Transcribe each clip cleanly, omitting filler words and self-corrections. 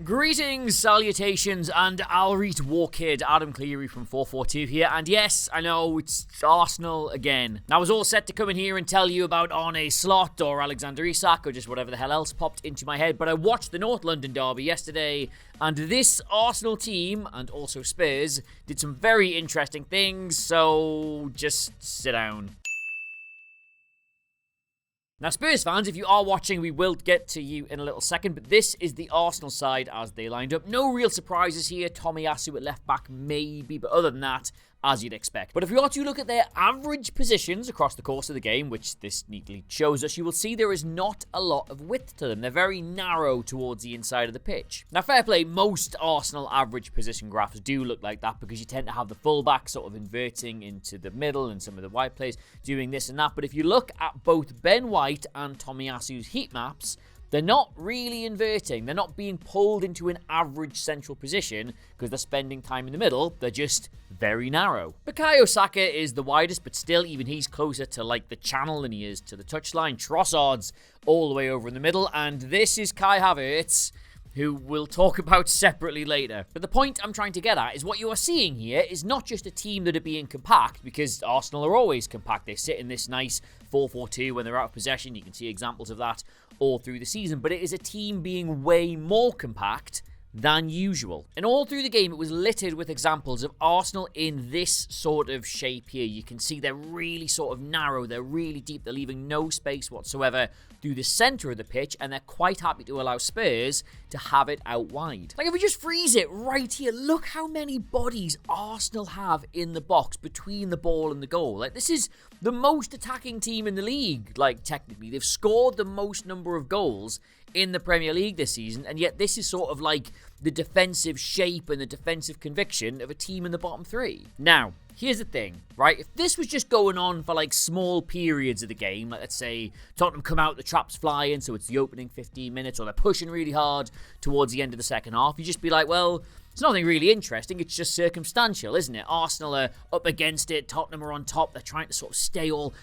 Greetings, salutations, and 𝗈𝙊𝙍𝗀𝗏, Adam Clery from FourFourTwo here, and yes, I know, it's Arsenal again. Now, I was all set to come in here and tell you about 𝗕𝗫𝗓 or 𝗓𝗓𝗓𝗓 or just whatever the hell else popped into my head, but I watched the North London derby yesterday, and this Arsenal team, and also Spurs, did some very interesting things, so just sit down. Now, Spurs fans, if you are watching, we will get to you in a little second, but this is the Arsenal side as they lined up. No real surprises here. 𝗕𝗫𝗓𝗓𝗏 at left back, maybe, but other than that, as you'd expect. But if we are to look at their average positions across the course of the game, which this neatly shows us, you will see there is not a lot of width to them. They're very narrow towards the inside of the pitch. Now, fair play, most Arsenal average position graphs do look like that because you tend to have the fullback sort of inverting into the middle and some of the wide players doing this and that. But if you look at both Ben White and 𝗕𝗫𝗓𝗓𝗏's heat maps, they're not really inverting. They're not being pulled into an average central position because they're spending time in the middle. They're just very narrow. Bukayo Saka is the widest, but still, even he's closer to like the channel than he is to the touchline. Trossard's all the way over in the middle, and this is Kai Havertz, who we'll talk about separately later. But the point I'm trying to get at is what you are seeing here is not just a team that are being compact, because Arsenal are always compact. They sit in this nice 4-4-2 when they're out of possession. You can see examples of that all through the season. But it is a team being way more compact than usual. And all through the game, it was littered with examples of Arsenal in this sort of shape here. You can see they're really sort of narrow, they're really deep, they're leaving no space whatsoever through the centre of the pitch, and they're quite happy to allow Spurs to have it out wide. Like, if we just freeze it right here, look how many bodies Arsenal have in the box between the ball and the goal. Like, this is the most attacking team in the league, like, technically. They've scored the most number of goals in the Premier League this season, and yet this is sort of like the defensive shape and the defensive conviction of a team in the bottom three. Now, here's the thing, right? If this was just going on for like small periods of the game, like let's say Tottenham come out, the traps flying, so it's the opening 15 minutes, or they're pushing really hard towards the end of the second half, you'd just be like, well, it's nothing really interesting, it's just circumstantial, isn't it? Arsenal are up against it, Tottenham are on top, they're trying to sort of stay all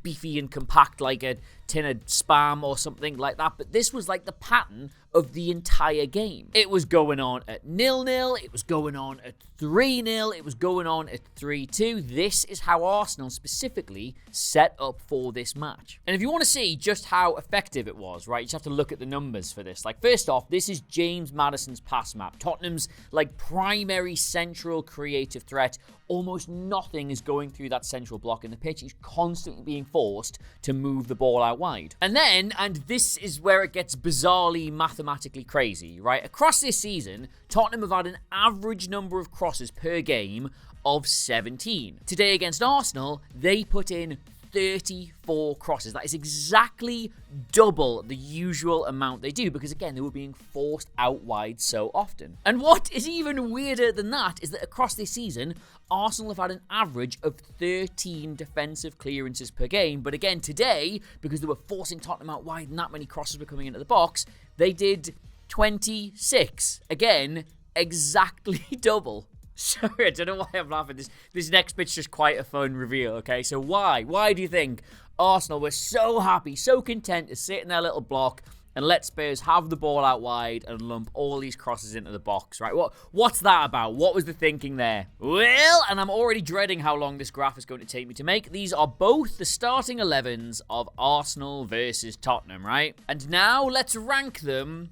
beefy and compact like a tin of Spam or something like that, but this was like the pattern of the entire game. It was going on at 0-0, it was going on at 3-0, it was going on at 3-2. This is how Arsenal specifically set up for this match. And if you want to see just how effective it was, right, you just have to look at the numbers for this. Like, first off, this is James Maddison's pass map. Tottenham's like primary central creative threat. Almost nothing is going through that central block in the pitch. He's constantly being forced to move the ball out wide. And then, and this is where it gets bizarrely mathematically crazy, right? Across this season, Tottenham have had an average number of crosses per game of 17. Today against Arsenal, they put in 34 crosses. That is exactly double the usual amount they do because, again, they were being forced out wide so often. And what is even weirder than that is that across this season, Arsenal have had an average of 13 defensive clearances per game. But again, today, because they were forcing Tottenham out wide and that many crosses were coming into the box, they did 26. Again, exactly double. Sorry, I don't know why I'm laughing. This next bit's just quite a fun reveal, okay? So why? Why do you think Arsenal were so happy, so content to sit in their little block and let Spurs have the ball out wide and lump all these crosses into the box, right? What's that about? What was the thinking there? Well, and I'm already dreading how long this graph is going to take me to make. These are both the starting 11s of Arsenal versus Tottenham, right? And now let's rank them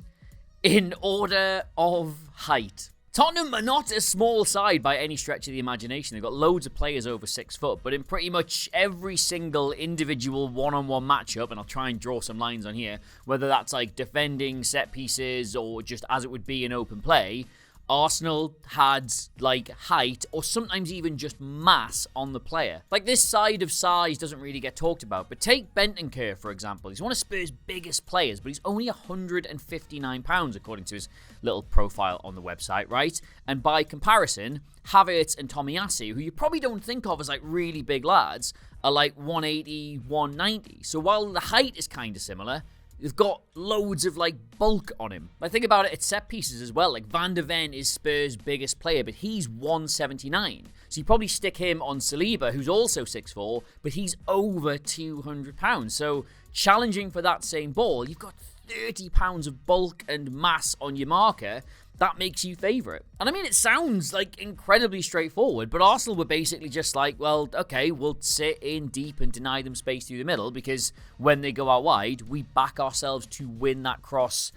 in order of height. Tottenham are not a small side by any stretch of the imagination. They've got loads of players over 6 foot, but in pretty much every single individual one-on-one matchup, and I'll try and draw some lines on here, whether that's like defending, set pieces, or just as it would be in open play, Arsenal had like height or sometimes even just mass on the player. Like, this side of size doesn't really get talked about, but take 𝗵𝗫𝗃, for example. He's one of Spurs' biggest players, but he's only £159 according to his little profile on the website, right? And by comparison, Havertz and 𝗕𝗫𝗓𝗓𝗏, who you probably don't think of as like really big lads, are like 180, 190. So while the height is kind of similar, they've got loads of like bulk on him. Like, think about it at set pieces as well. Like, Van de Ven is Spurs' biggest player, but he's 179. So you probably stick him on Saliba, who's also 6'4", but he's over £200. So challenging for that same ball, you've got 30 pounds of bulk and mass on your marker, that makes you favourite. And I mean, it sounds like incredibly straightforward, but Arsenal were basically just like, well, okay, we'll sit in deep and deny them space through the middle, because when they go out wide, we back ourselves to win that cross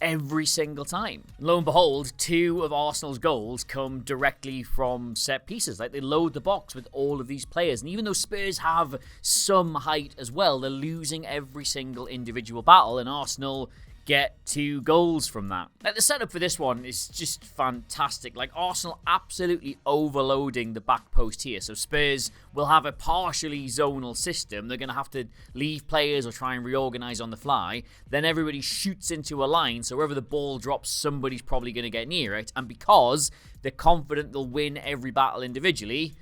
every single time. Lo and behold, 2 of Arsenal's goals come directly from set pieces. Like, they load the box with all of these players. And even though Spurs have some height as well, they're losing every single individual battle, and Arsenal get 2 goals from that. Like, the setup for this one is just fantastic. Like, Arsenal absolutely overloading the back post here. So Spurs will have a partially zonal system. They're going to have to leave players or try and reorganize on the fly. Then everybody shoots into a line, so wherever the ball drops, somebody's probably going to get near it. And because they're confident they'll win every battle individually,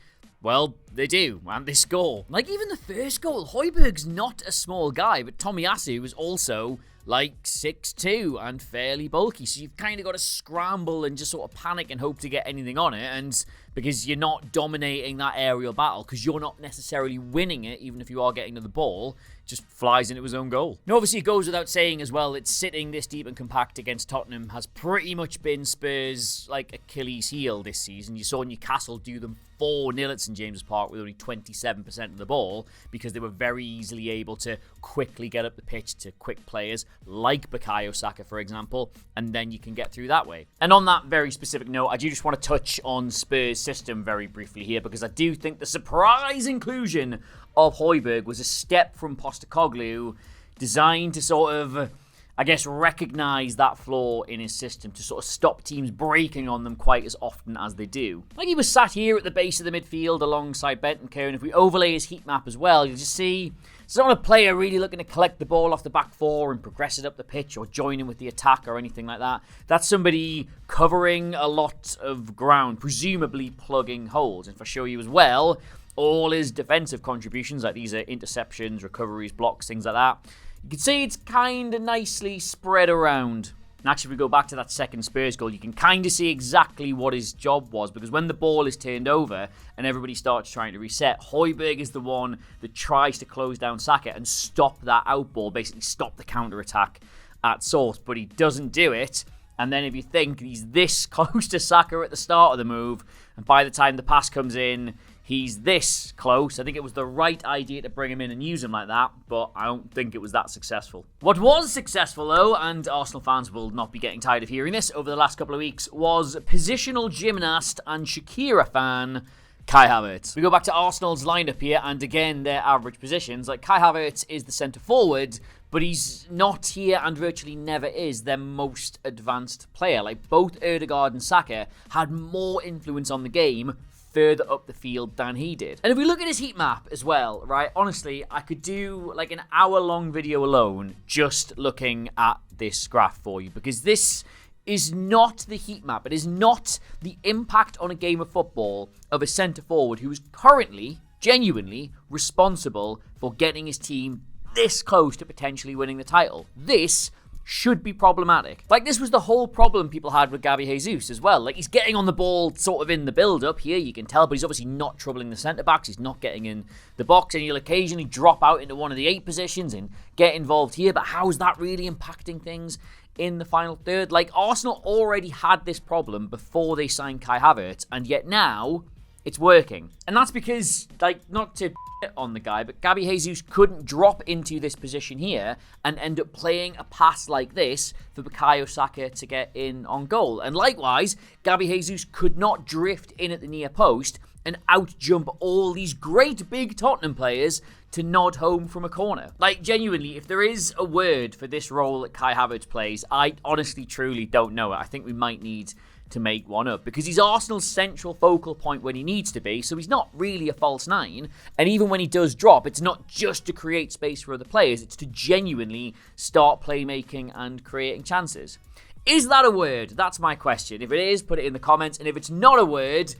well, they do, and they score. Like, even the first goal, 𝗘𝗫𝗧𝗥𝗔 not a small guy, but 𝗘𝗫𝗧𝗏 was also like 6'2" and fairly bulky, so you've kind of got to scramble and just sort of panic and hope to get anything on it, and because you're not dominating that aerial battle, because you're not necessarily winning it, even if you are getting to the ball, just flies into his own goal. Now, obviously, it goes without saying as well, it's sitting this deep and compact against Tottenham has pretty much been Spurs' like Achilles heel this season. You saw Newcastle do them 4-0 at St James's Park with only 27% of the ball, because they were very easily able to quickly get up the pitch to quick players like 𝗘𝗫𝗧𝗏𝗏, for example, and then you can get through that way. And on that very specific note, I do just want to touch on Spurs' system very briefly here, because I do think the surprise inclusion of 𝗘𝗫𝗧𝗏𝗏 was a step from Postecoglou, designed to sort of, I guess, recognise that flaw in his system, to sort of stop teams breaking on them quite as often as they do. Like, he was sat here at the base of the midfield alongside Bentancur, and if we overlay his heat map as well, you'll just see it's not a player really looking to collect the ball off the back 4 and progress it up the pitch or join in with the attack or anything like that. That's somebody covering a lot of ground, presumably plugging holes. And if I show you as well, all his defensive contributions, like these are interceptions, recoveries, blocks, things like that, you can see it's kind of nicely spread around. And actually, if we go back to that second Spurs goal, you can kind of see exactly what his job was, because when the ball is turned over and everybody starts trying to reset, 𝗘𝗫𝗧𝗏𝗏 is the one that tries to close down Saka and stop that outball, basically stop the counter-attack at source, but he doesn't do it. And then if you think he's this close to Saka at the start of the move, and by the time the pass comes in, he's this close. I think it was the right idea to bring him in and use him like that, but I don't think it was that successful. What was successful, though, and Arsenal fans will not be getting tired of hearing this over the last couple of weeks, was positional gymnast and Shakira fan Kai Havertz. We go back to Arsenal's lineup here, and again, their average positions. Like, Kai Havertz is the centre forward, but he's not here and virtually never is their most advanced player. Like, both 𝗘𝗏𝗏𝗏 and Saka had more influence on the game further up the field than he did. And if we look at his heat map as well, right, honestly, I could do like an hour-long video alone just looking at this graph for you, because this is not the heat map. It is not the impact on a game of football of a centre-forward who is currently, genuinely responsible for getting his team this close to potentially winning the title. This should be problematic. Like, this was the whole problem people had with 𝗕𝗫𝗍𝒑 as well. Like, he's getting on the ball sort of in the build-up here, you can tell, but he's obviously not troubling the centre-backs. He's not getting in the box, and he'll occasionally drop out into one of the 8 positions and get involved here, but how is that really impacting things in the final third? Like, Arsenal already had this problem before they signed Kai Havertz, and yet now it's working. And that's because, like, not to on the guy, but 𝗕𝗫𝗍𝒑 couldn't drop into this position here and end up playing a pass like this for 𝗘𝗫𝗧𝗏𝗏𝗏 to get in on goal. And likewise, 𝗕𝗫𝗍𝒑 could not drift in at the near post and out-jump all these great big Tottenham players to nod home from a corner. Like, genuinely, if there is a word for this role that Kai Havertz plays, I honestly, truly don't know it. I think we might need to make one up, because he's Arsenal's central focal point when he needs to be, so he's not really a false 9, and even when he does drop, it's not just to create space for other players, it's to genuinely start playmaking and creating chances. Is that a word? That's my question. If it is, put it in the comments, and if it's not a word,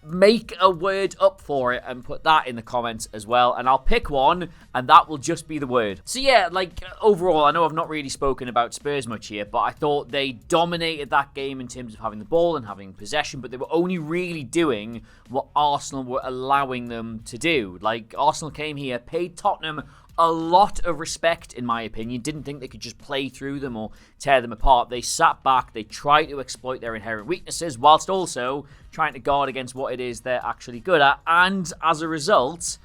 make a word up for it and put that in the comments as well, and I'll pick one and that will just be the word. So yeah, like, overall, I know I've not really spoken about Spurs much here, but I thought they dominated that game in terms of having the ball and having possession, but they were only really doing what Arsenal were allowing them to do. Like, Arsenal came here, paid Tottenham a lot of respect, in my opinion. Didn't think they could just play through them or tear them apart. They sat back, they tried to exploit their inherent weaknesses, whilst also trying to guard against what it is they're actually good at. And as a result,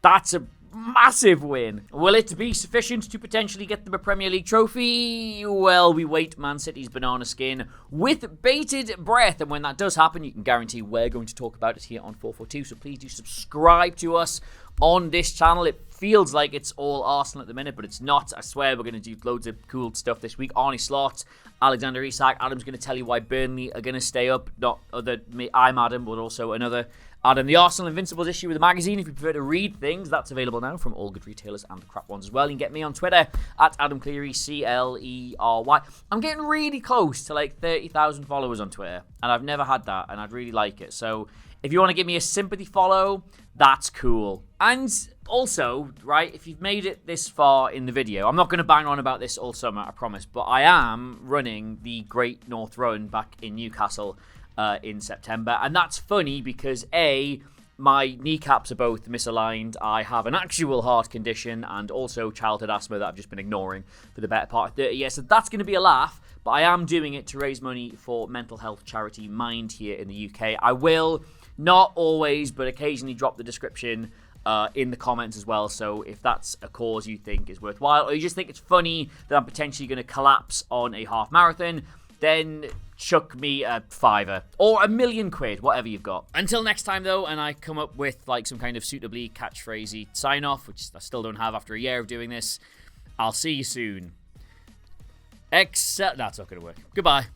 that's a massive win. Will it be sufficient to potentially get them a Premier League trophy? Well, we wait Man City's banana skin with bated breath, and when that does happen, you can guarantee we're going to talk about it here on 442, so please do subscribe to us on this channel. It feels like it's all Arsenal at the minute, but it's not. I swear we're going to do loads of cool stuff this week. Arnie Slot, 𝗕𝗓𝗓𝗍𝗏, Adam's going to tell you why Burnley are going to stay up. Not other me, I'm Adam, but also another Adam. The Arsenal Invincibles issue of the magazine, if you prefer to read things, that's available now from all good retailers and the crap ones as well. You can get me on Twitter at Adam Clery, Clery. I'm getting really close to like 30,000 followers on Twitter, and I've never had that, and I'd really like it. So if you want to give me a sympathy follow, that's cool. And also, right, if you've made it this far in the video, I'm not going to bang on about this all summer, I promise, but I am running the Great North Run back in Newcastle in September. And that's funny because A, my kneecaps are both misaligned, I have an actual heart condition, and also childhood asthma that I've just been ignoring for the better part of 30 years. So that's going to be a laugh, but I am doing it to raise money for mental health charity Mind here in the UK. I will, not always, but occasionally drop the description in the comments as well. So if that's a cause you think is worthwhile, or you just think it's funny that I'm potentially going to collapse on a half marathon, then chuck me a £5 or £1,000,000, whatever you've got. Until next time, though, and I come up with like some kind of suitably catchphrasey sign off, which I still don't have after a year of doing this. I'll see you soon. That's not going to work. Goodbye.